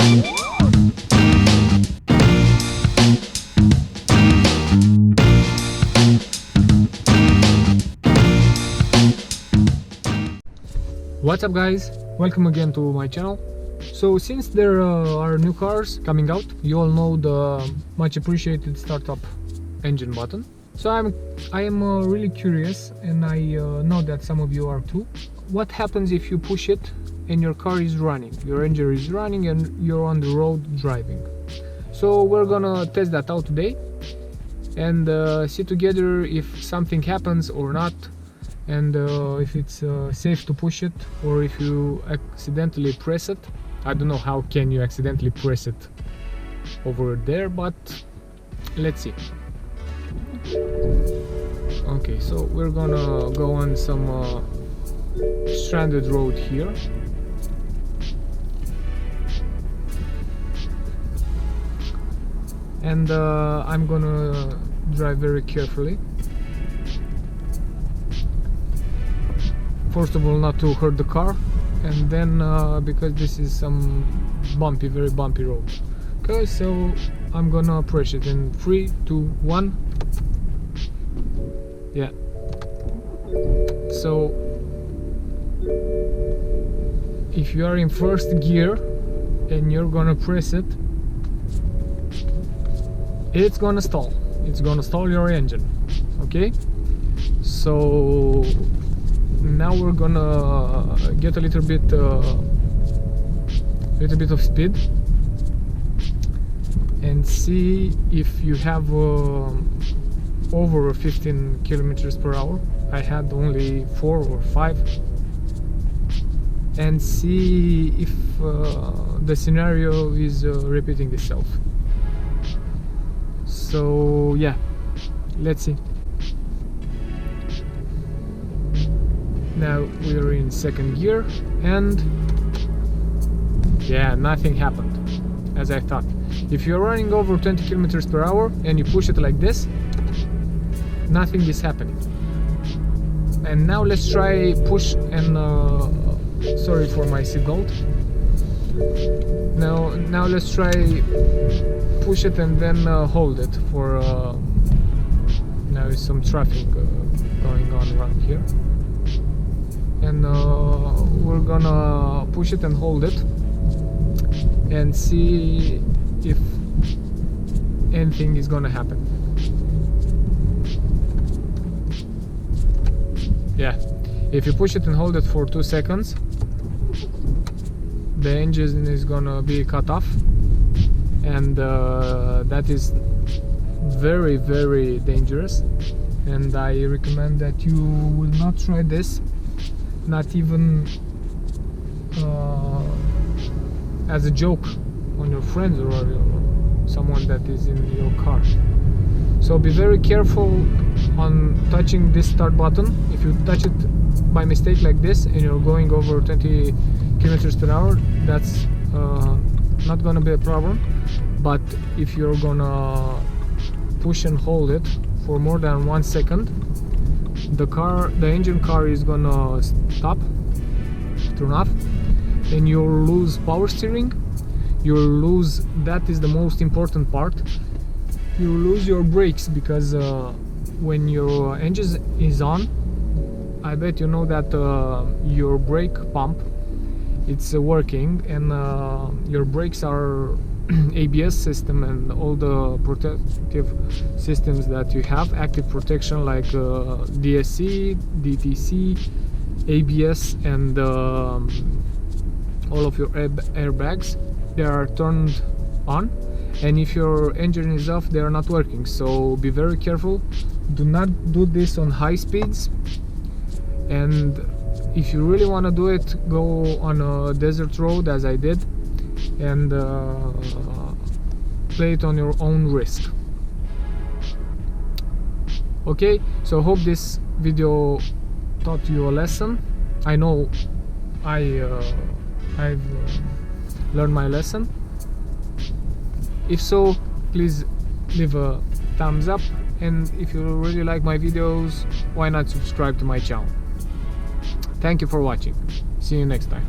What's up guys, welcome again to my channel. So since there are new cars coming out, you all know the much appreciated startup engine button. So I am really curious, and I know that some of you are too. What happens if you push it and your car is running, your engine is running and you're on the road driving? So we're gonna test that out today and see together if something happens or not, and if it's safe to push it, or if you accidentally press it. I don't know how can you accidentally press it over there, but let's see. Okay, so we're gonna go on some stranded road here. And I'm gonna drive very carefully. First of all, not to hurt the car, and then because this is some bumpy, very bumpy road. Okay, so I'm gonna press it in 3, 2, 1. Yeah. So if you are in first gear and you're gonna press it, it's gonna stall. It's gonna stall your engine. Okay, so now we're gonna get a little bit of speed and see if you have over 15 kilometers per hour. I had only 4 or 5, and see if the scenario is repeating itself. So yeah, let's see. Now we're in second gear, and yeah, nothing happened as I thought. If you're running over 20 kilometers per hour and you push it like this, nothing is happening. And now let's try push and sorry for my seatbelt. Now let's try push it and then hold it for now is some traffic going on around here. And we're gonna push it and hold it and see if anything is gonna happen. Yeah, if you push it and hold it for 2 seconds, the engine is gonna be cut off, and that is very, very dangerous, and I recommend that you will not try this. Not even as a joke on your friends or someone that is in your car. So be very careful on touching this start button. If you touch it by mistake like this and you're going over 20 kilometers per hour, that's not gonna be a problem. But if you're gonna push and hold it for more than 1 second, the engine car is gonna stop, turn off, and you'll lose power steering. You'll lose, that is the most important part, you lose your brakes, because when your engine is on, I bet you know that your brake pump, it's working, and your brakes are ABS system and all the protective systems that you have, active protection like DSC, DTC, ABS, and all of your airbags, they are turned on, and if your engine is off, they are not working. So be very careful. Do not do this on high speeds, and if you really want to do it, go on a desert road as I did, and play it on your own risk. Okay, so hope this video taught you a lesson. I know I've learned my lesson. If so, please leave a thumbs up, and if you really like my videos, why not subscribe to my channel. Thank you for watching. See you next time.